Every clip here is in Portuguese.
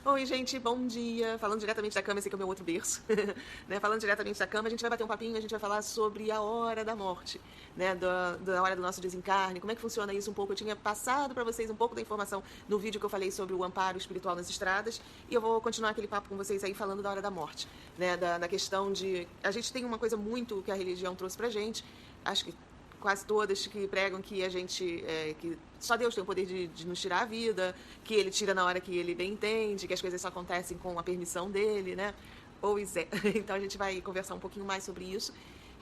Oi, gente, bom dia. Falando diretamente da cama, esse aqui é o meu outro berço. Né? Falando diretamente da cama, a gente vai bater um papinho, a gente vai falar sobre a hora da morte, né? Da hora do nosso desencarne, como é que funciona isso um pouco. Eu tinha passado para vocês um pouco da informação no vídeo que eu falei sobre o amparo espiritual nas estradas, e eu vou continuar aquele papo com vocês aí falando da hora da morte, né? Da questão de... A gente tem uma coisa muito que a religião trouxe pra gente, acho que quase todas que pregam que a gente que só Deus tem o poder de nos tirar a vida, que ele tira na hora que ele bem entende, que as coisas só acontecem com a permissão dele, né? Pois é. Então a gente vai conversar um pouquinho mais sobre isso.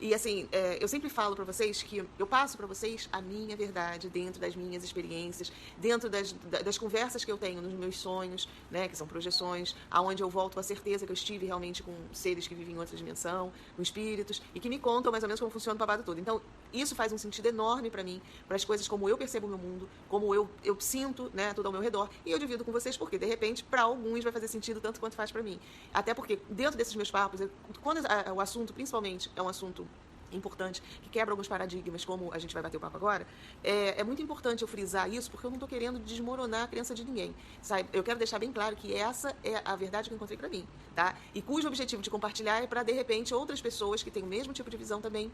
E assim, eu sempre falo para vocês que eu passo para vocês a minha verdade dentro das minhas experiências, dentro das conversas que eu tenho nos meus sonhos, né, que são projeções, aonde eu volto com a certeza que eu estive realmente com seres que vivem em outra dimensão, com espíritos, e que me contam mais ou menos como funciona o babado todo. Então, isso faz um sentido enorme para mim, para as coisas como eu percebo o meu mundo, como eu sinto, né, tudo ao meu redor, e eu divido com vocês porque, de repente, para alguns vai fazer sentido tanto quanto faz para mim. Até porque, dentro desses meus papos, quando o assunto, principalmente, é um assunto importante, que quebra alguns paradigmas, como a gente vai bater o papo agora, é muito importante eu frisar isso, porque eu não estou querendo desmoronar a crença de ninguém, sabe? Eu quero deixar bem claro que essa é a verdade que eu encontrei para mim, tá? E cujo objetivo de compartilhar é para, de repente, outras pessoas que têm o mesmo tipo de visão também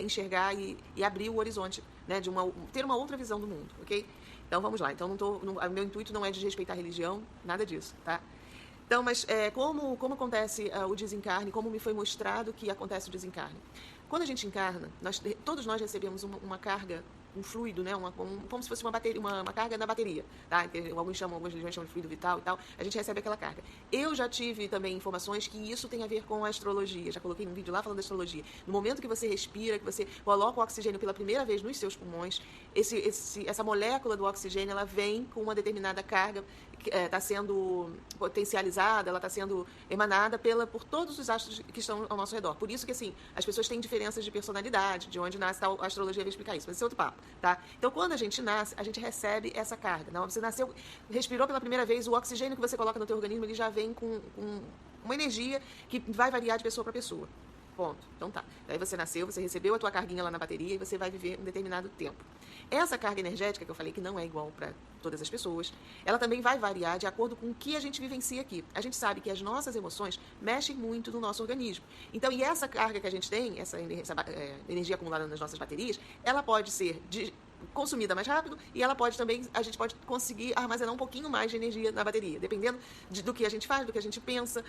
enxergar e abrir o horizonte, né? Ter uma outra visão do mundo, ok? Então, vamos lá. Então, meu intuito não é desrespeitar a religião, nada disso, tá? Então, mas como acontece o desencarne, como me foi mostrado que acontece o desencarne? Quando a gente encarna, todos nós recebemos uma carga, um fluido, né? Como se fosse uma bateria, uma carga na bateria, tá? Algumas religiões chamam de fluido vital e tal. A gente recebe aquela carga. Eu já tive também informações que isso tem a ver com a astrologia. Já coloquei um vídeo lá falando da astrologia. No momento que você respira, que você coloca o oxigênio pela primeira vez nos seus pulmões, essa molécula do oxigênio, ela vem com uma determinada carga que está sendo potencializada, ela está sendo emanada por todos os astros que estão ao nosso redor. Por isso que, assim, as pessoas têm diferenças de personalidade, de onde nasce, a astrologia vai explicar isso, mas esse é outro papo, tá? Então, quando a gente nasce, a gente recebe essa carga. Não? Você nasceu, respirou pela primeira vez, o oxigênio que você coloca no teu organismo, ele já vem com uma energia que vai variar de pessoa para pessoa. Ponto. Então tá. Aí você nasceu, você recebeu a tua carguinha lá na bateria e você vai viver um determinado tempo. Essa carga energética, que eu falei que não é igual para todas as pessoas, ela também vai variar de acordo com o que a gente vivencia aqui. A gente sabe que as nossas emoções mexem muito no nosso organismo. Então, e essa carga que a gente tem, essa energia acumulada nas nossas baterias, ela pode ser consumida mais rápido e a gente pode conseguir armazenar um pouquinho mais de energia na bateria, dependendo do que a gente faz, do que a gente pensa.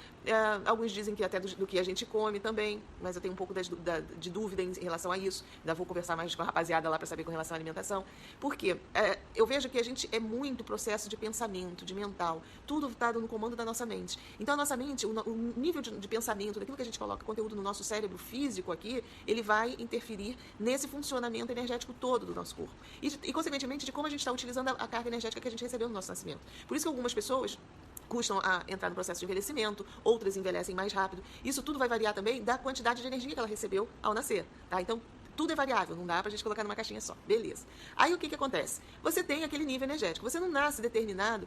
Alguns dizem que até do que a gente come também, mas eu tenho um pouco de dúvida em relação a isso. Ainda vou conversar mais com a rapaziada lá para saber com relação à alimentação. Por quê? Eu vejo que a gente é muito processo de pensamento, de mental. Tudo está no comando da nossa mente. Então, a nossa mente, o nível de pensamento, daquilo que a gente coloca conteúdo no nosso cérebro físico aqui, ele vai interferir nesse funcionamento energético todo do nosso corpo. E consequentemente, de como a gente está utilizando a carga energética que a gente recebeu no nosso nascimento. Por isso que algumas pessoas custam a entrar no processo de envelhecimento, outras envelhecem mais rápido. Isso tudo vai variar também da quantidade de energia que ela recebeu ao nascer, tá? Então, tudo é variável, não dá pra gente colocar numa caixinha só. Beleza. Aí o que acontece? Você tem aquele nível energético. Você não nasce determinado,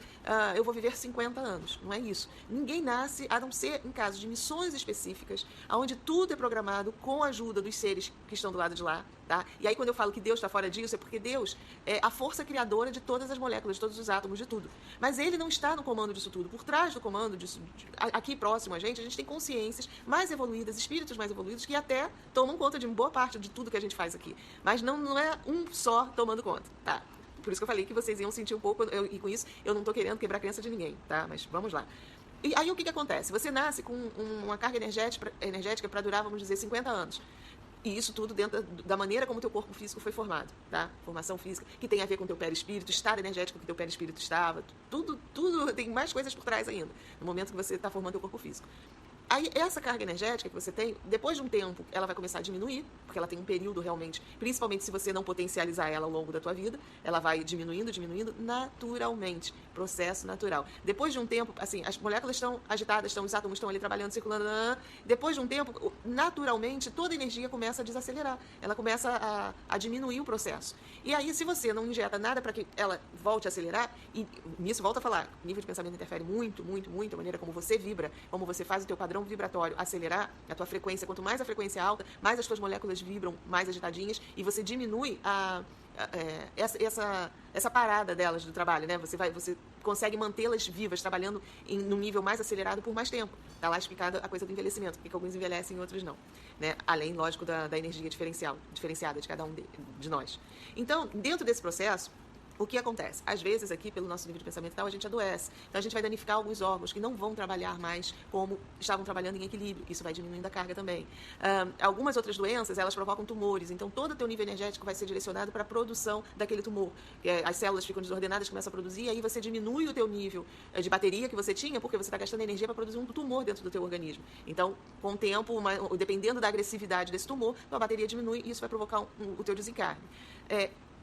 eu vou viver 50 anos. Não é isso. Ninguém nasce, a não ser em casos de missões específicas, onde tudo é programado com a ajuda dos seres que estão do lado de lá, tá? E aí quando eu falo que Deus está fora disso, é porque Deus é a força criadora de todas as moléculas, de todos os átomos, de tudo. Mas ele não está no comando disso tudo. Por trás do comando disso, aqui próximo a gente tem consciências mais evoluídas, espíritos mais evoluídos, que até tomam conta de boa parte de tudo que a gente faz aqui. Mas não é um só tomando conta, tá? Por isso que eu falei que vocês iam sentir um pouco, e com isso eu não estou querendo quebrar a crença de ninguém, tá? Mas vamos lá. E aí o que acontece? Você nasce com uma carga energética para durar, vamos dizer, 50 anos. E isso tudo dentro da maneira como o teu corpo físico foi formado, tá? Formação física, que tem a ver com o teu perispírito, estado energético que o teu perispírito estava, tudo tem mais coisas por trás ainda, no momento que você está formando o teu corpo físico. Aí, essa carga energética que você tem, depois de um tempo, ela vai começar a diminuir, porque ela tem um período realmente, principalmente se você não potencializar ela ao longo da tua vida, ela vai diminuindo naturalmente, processo natural. Depois de um tempo, assim, as moléculas estão agitadas, os átomos estão ali trabalhando, circulando, depois de um tempo, naturalmente, toda a energia começa a desacelerar, ela começa a diminuir o processo. E aí, se você não injeta nada para que ela volte a acelerar, e nisso, volta a falar, o nível de pensamento interfere muito, muito, muito, a maneira como você vibra, como você faz o teu padrão vibratório acelerar, a tua frequência, quanto mais a frequência é alta, mais as tuas moléculas vibram mais agitadinhas e você diminui essa parada delas do trabalho, né? Você consegue mantê-las vivas, trabalhando num nível mais acelerado por mais tempo. Está lá explicada a coisa do envelhecimento, porque alguns envelhecem e outros não. Né? Além, lógico, da energia diferenciada de cada um de nós. Então, dentro desse processo, o que acontece? Às vezes, aqui, pelo nosso nível de pensamento tal, a gente adoece. Então, a gente vai danificar alguns órgãos que não vão trabalhar mais como estavam trabalhando em equilíbrio. Isso vai diminuindo a carga também. Algumas outras doenças, elas provocam tumores. Então, todo o teu nível energético vai ser direcionado para a produção daquele tumor. As células ficam desordenadas, começam a produzir, e aí você diminui o teu nível de bateria que você tinha, porque você está gastando energia para produzir um tumor dentro do teu organismo. Então, com o tempo, dependendo da agressividade desse tumor, a bateria diminui e isso vai provocar o teu desencarne.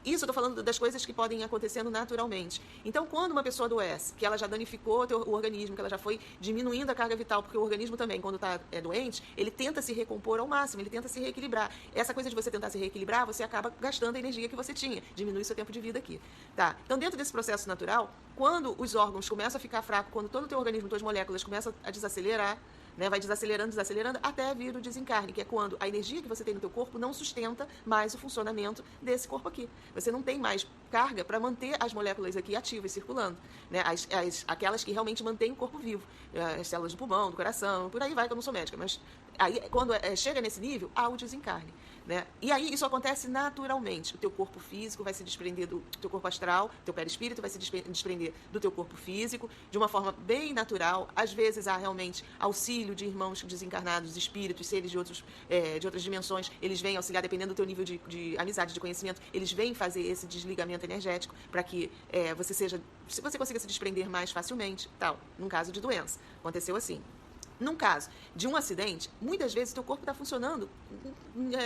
Isso eu estou falando das coisas que podem acontecendo naturalmente. Então, quando uma pessoa adoece, que ela já danificou o organismo, que ela já foi diminuindo a carga vital, porque o organismo também, quando está doente, ele tenta se recompor ao máximo, ele tenta se reequilibrar. Essa coisa de você tentar se reequilibrar, você acaba gastando a energia que você tinha, diminui seu tempo de vida aqui. Tá? Então, dentro desse processo natural, quando os órgãos começam a ficar fracos, quando todo o teu organismo, todas as moléculas começam a desacelerar, né, vai desacelerando, até vir o desencarne, que é quando a energia que você tem no teu corpo não sustenta mais o funcionamento desse corpo aqui. Você não tem mais carga para manter as moléculas aqui ativas, circulando. Né, aquelas que realmente mantêm o corpo vivo. As células do pulmão, do coração, por aí vai, que eu não sou médica, mas aí, quando chega nesse nível, há o desencarne. Né? E aí isso acontece naturalmente. O teu corpo físico vai se desprender do teu corpo astral, teu perispírito vai se desprender do teu corpo físico, de uma forma bem natural. Às vezes há realmente auxílio de irmãos desencarnados, espíritos, seres de outras dimensões. Eles vêm auxiliar, dependendo do teu nível de amizade, de conhecimento, eles vêm fazer esse desligamento energético para que você consiga se desprender mais facilmente, tal, num caso de doença. Aconteceu assim. Num caso de um acidente, muitas vezes o teu corpo está funcionando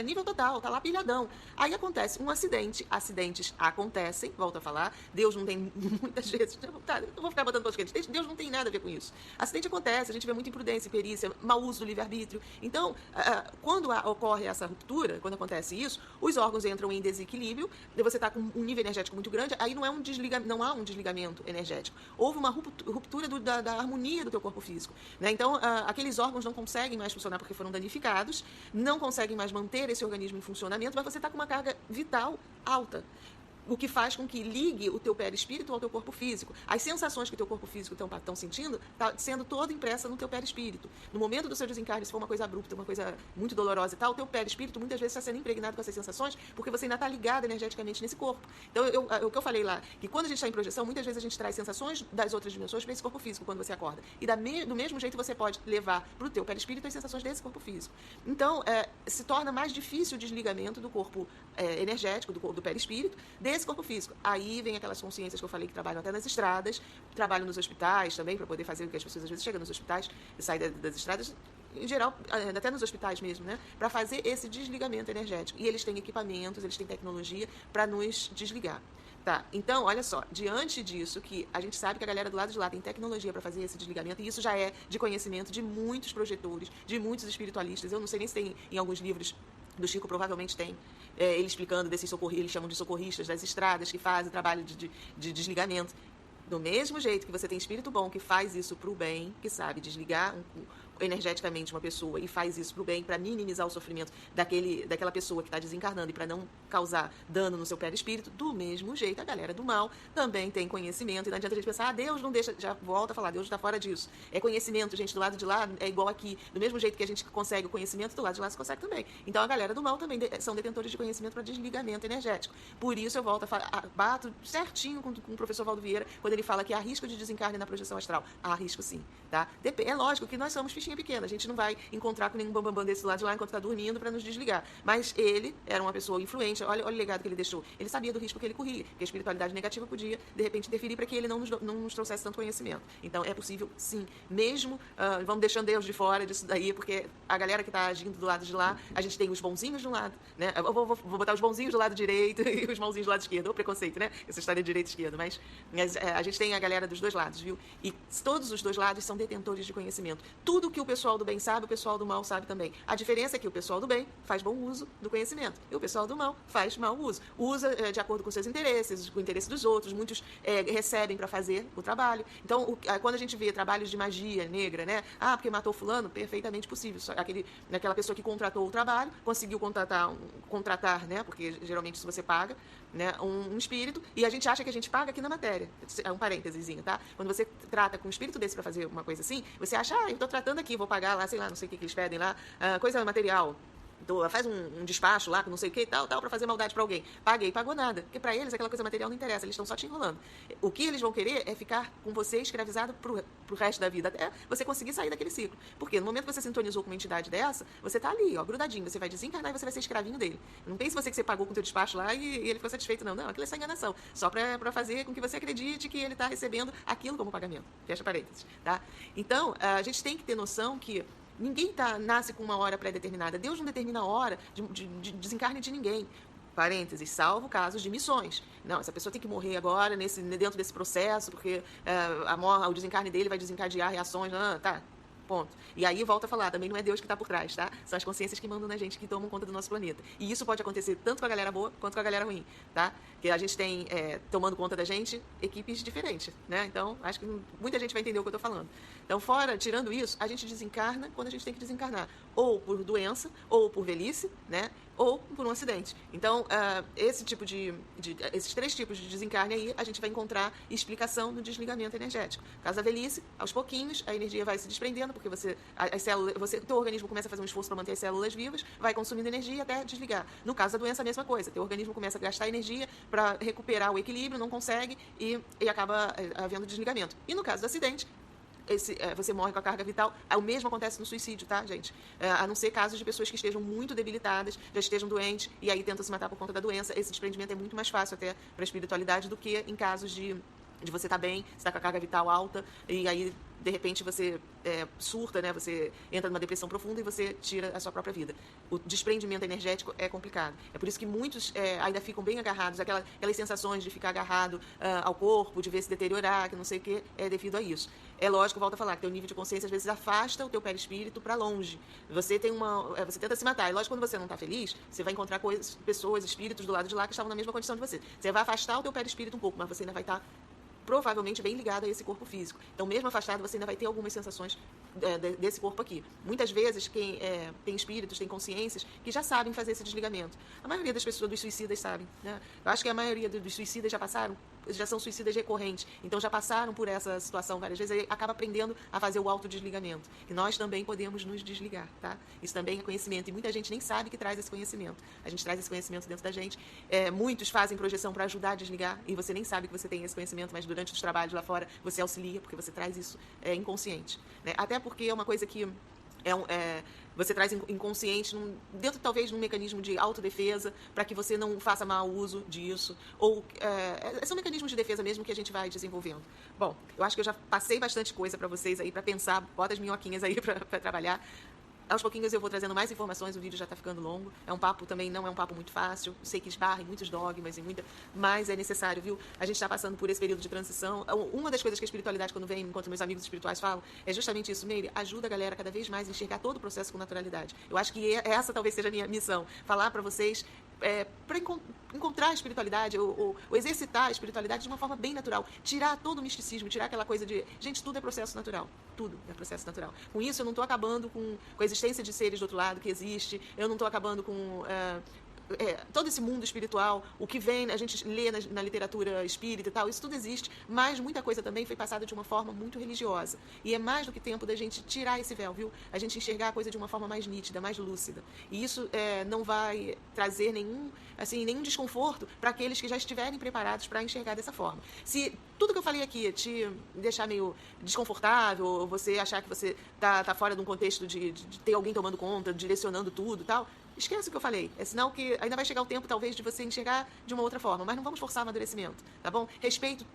nível total, está lá pilhadão. Aí acontece um acidente, acidentes acontecem, volto a falar, Deus não tem muitas vezes, não vou ficar botando podcast, Deus não tem nada a ver com isso. Acidente acontece, a gente vê muita imprudência, imperícia, mau uso do livre-arbítrio. Então, quando ocorre essa ruptura, quando acontece isso, os órgãos entram em desequilíbrio, você está com um nível energético muito grande, aí não há um desligamento energético. Houve uma ruptura da harmonia do teu corpo físico. Né? Então, aqueles órgãos não conseguem mais funcionar porque foram danificados, não conseguem mais manter esse organismo em funcionamento, mas você está com uma carga vital alta. O que faz com que ligue o teu perispírito ao teu corpo físico. As sensações que o teu corpo físico estão sentindo, está sendo toda impressa no teu perispírito. No momento do seu desencarne, se for uma coisa abrupta, uma coisa muito dolorosa e tal, o teu perispírito muitas vezes está sendo impregnado com essas sensações, porque você ainda está ligado energeticamente nesse corpo. Então, o que eu falei lá, que quando a gente está em projeção, muitas vezes a gente traz sensações das outras dimensões para esse corpo físico, quando você acorda. E do mesmo jeito você pode levar para o teu perispírito as sensações desse corpo físico. Então, se torna mais difícil o desligamento do corpo energético, do perispírito, desse corpo físico. Aí vem aquelas consciências que eu falei que trabalham até nas estradas, trabalham nos hospitais também, para poder fazer o que as pessoas às vezes chegam nos hospitais e saem das estradas, em geral, até nos hospitais mesmo, né? Para fazer esse desligamento energético. E eles têm equipamentos, eles têm tecnologia para nos desligar. Tá, então, olha só, diante disso, que a gente sabe que a galera do lado de lá tem tecnologia para fazer esse desligamento, e isso já é de conhecimento de muitos projetores, de muitos espiritualistas, eu não sei nem se tem em alguns livros do Chico, provavelmente tem, ele explicando desses socorristas, eles chamam de socorristas das estradas, que fazem trabalho de desligamento. Do mesmo jeito que você tem espírito bom que faz isso para o bem, que sabe desligar energeticamente uma pessoa e faz isso para o bem, para minimizar o sofrimento daquela pessoa que está desencarnando e para não causar dano no seu perispírito, do mesmo jeito a galera do mal também tem conhecimento. E não adianta a gente pensar, Deus não deixa, já volta a falar, Deus está fora disso. É conhecimento, gente, do lado de lá é igual aqui. Do mesmo jeito que a gente consegue o conhecimento, do lado de lá se consegue também. Então a galera do mal também são detentores de conhecimento para desligamento energético. Por isso eu volto a falar, bato certinho com o professor Valdo Vieira, quando ele fala que há risco de desencarne na projeção astral. Há risco sim, tá? É lógico que nós somos fichinha pequena, a gente não vai encontrar com nenhum bambambam desse lado de lá enquanto está dormindo para nos desligar. Mas ele era uma pessoa influente, olha o legado que ele deixou. Ele sabia do risco que ele corria, que a espiritualidade negativa podia, de repente, interferir para que ele não nos trouxesse tanto conhecimento. Então, é possível, sim. Mesmo, vamos deixando Deus de fora disso daí, porque a galera que está agindo do lado de lá, a gente tem os bonzinhos de um lado, né? Eu vou botar os bonzinhos do lado direito e os bonzinhos do lado esquerdo. O preconceito, né? Essa história de direita e esquerda. Mas a gente tem a galera dos dois lados, viu? E todos os dois lados são detentores de conhecimento. Tudo que o pessoal do bem sabe, o pessoal do mal sabe também. A diferença é que o pessoal do bem faz bom uso do conhecimento e o pessoal do mal faz mau uso. Usa de acordo com seus interesses, com o interesse dos outros. Muitos recebem para fazer o trabalho. Então, quando a gente vê trabalhos de magia negra, né? Ah, porque matou fulano, perfeitamente possível. Aquela pessoa que contratou o trabalho, conseguiu contratar, né? Porque geralmente se você paga, né, um espírito, e a gente acha que a gente paga aqui na matéria. É um parênteses, tá? Quando você trata com um espírito desse para fazer uma coisa assim, você acha, eu estou tratando aqui, vou pagar lá, sei lá, não sei o que eles pedem lá, coisa material. Então, faz um despacho lá, com não sei o que, tal, para fazer maldade para alguém. Paguei, pagou nada. Porque para eles aquela coisa material não interessa, eles estão só te enrolando. O que eles vão querer é ficar com você escravizado pro resto da vida, até você conseguir sair daquele ciclo. Porque no momento que você sintonizou com uma entidade dessa, você tá ali, ó, grudadinho, você vai desencarnar e você vai ser escravinho dele. Não pense você que você pagou com o teu despacho lá e ele ficou satisfeito, não. Não, aquilo é só enganação. Só para fazer com que você acredite que ele está recebendo aquilo como pagamento. Fecha parênteses, tá? Então, a gente tem que ter noção que ninguém nasce com uma hora pré-determinada. Deus não determina a hora de desencarne de ninguém. Parênteses, salvo casos de missões. Não, essa pessoa tem que morrer agora, dentro desse processo, porque o desencarne dele vai desencadear reações. Tá, ponto. E aí volta a falar, também não é Deus que está por trás, tá? São as consciências que mandam na gente, que tomam conta do nosso planeta. E isso pode acontecer tanto com a galera boa quanto com a galera ruim, tá? Que a gente tem, tomando conta da gente, equipes diferentes, né? Então, acho que muita gente vai entender o que eu estou falando. Então, tirando isso, a gente desencarna quando a gente tem que desencarnar. Ou por doença, ou por velhice, né? Ou por um acidente. Então, esses 3 tipos de desencarne aí, a gente vai encontrar explicação no desligamento energético. No caso da velhice, aos pouquinhos, a energia vai se desprendendo, porque o teu organismo começa a fazer um esforço para manter as células vivas, vai consumindo energia até desligar. No caso da doença, a mesma coisa. Teu organismo começa a gastar energia para recuperar o equilíbrio, não consegue e acaba havendo desligamento. E no caso do acidente, você morre com a carga vital. O mesmo acontece no suicídio, tá, gente? A não ser casos de pessoas que estejam muito debilitadas, já estejam doentes e aí tentam se matar por conta da doença. Esse desprendimento é muito mais fácil até para a espiritualidade do que em casos de você estar bem, você está com a carga vital alta e aí de repente você surta, né? Você entra numa depressão profunda e você tira a sua própria vida. O desprendimento energético é complicado. É por isso que muitos ainda ficam bem agarrados, aquelas sensações de ficar agarrado ao corpo, de ver se deteriorar, que não sei o que, é devido a isso. É lógico, volto a falar, que teu nível de consciência às vezes afasta o teu perispírito para longe. Você tenta se matar. E lógico, quando você não está feliz, você vai encontrar pessoas, espíritos do lado de lá que estavam na mesma condição de você. Você vai afastar o teu perispírito um pouco, mas você ainda vai estar provavelmente bem ligado a esse corpo físico. Então, mesmo afastado, você ainda vai ter algumas sensações desse corpo aqui. Muitas vezes, quem tem espíritos, tem consciências, que já sabem fazer esse desligamento. A maioria das pessoas, dos suicidas, sabem, né? Eu acho que a maioria dos suicidas já são suicidas recorrentes, então já passaram por essa situação várias vezes, aí acaba aprendendo a fazer o autodesligamento. E nós também podemos nos desligar, tá? Isso também é conhecimento, e muita gente nem sabe que traz esse conhecimento. A gente traz esse conhecimento dentro da gente. Muitos fazem projeção para ajudar a desligar, e você nem sabe que você tem esse conhecimento, mas durante os trabalhos lá fora, você auxilia, porque você traz isso inconsciente, né? Até porque é uma coisa que você traz inconsciente, dentro talvez de um mecanismo de autodefesa, para que você não faça mau uso disso, ou são mecanismos de defesa mesmo que a gente vai desenvolvendo. Bom, eu acho que eu já passei bastante coisa para vocês aí, para pensar, bota as minhoquinhas aí para trabalhar. Aos pouquinhos eu vou trazendo mais informações, o vídeo já está ficando longo. Não é um papo muito fácil. Sei que esbarra em muitos dogmas, mas é necessário, viu? A gente está passando por esse período de transição. Uma das coisas que a espiritualidade, quando vem, enquanto meus amigos espirituais falam, é justamente isso, Meire, ajuda a galera cada vez mais a enxergar todo o processo com naturalidade. Eu acho que essa talvez seja a minha missão, falar para vocês para encontrar a espiritualidade ou exercitar a espiritualidade de uma forma bem natural, tirar todo o misticismo, tirar aquela coisa de, gente, tudo é processo natural, tudo é processo natural. Com isso eu não estou acabando com a existência de seres do outro lado que existe, eu não estou acabando com todo esse mundo espiritual, o que vem, a gente lê na literatura espírita e tal, isso tudo existe, mas muita coisa também foi passada de uma forma muito religiosa. E é mais do que tempo da gente tirar esse véu, viu? A gente enxergar a coisa de uma forma mais nítida, mais lúcida. E isso não vai trazer nenhum desconforto para aqueles que já estiverem preparados para enxergar dessa forma. Se tudo que eu falei aqui te deixar meio desconfortável, ou você achar que você tá fora de um contexto de ter alguém tomando conta, direcionando tudo e tal, esquece o que eu falei. É sinal que ainda vai chegar o tempo, talvez, de você enxergar de uma outra forma. Mas não vamos forçar o amadurecimento, tá bom? Respeito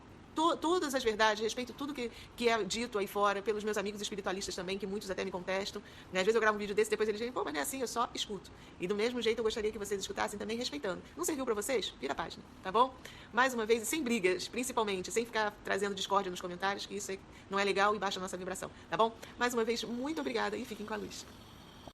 todas as verdades, respeito tudo que é dito aí fora pelos meus amigos espiritualistas também, que muitos até me contestam. Né? Às vezes eu gravo um vídeo desse, depois eles dizem, pô, mas não é assim, eu só escuto. E do mesmo jeito eu gostaria que vocês escutassem também respeitando. Não serviu para vocês? Vira a página, tá bom? Mais uma vez, sem brigas, principalmente, sem ficar trazendo discórdia nos comentários, que isso não é legal e baixa a nossa vibração, tá bom? Mais uma vez, muito obrigada e fiquem com a luz.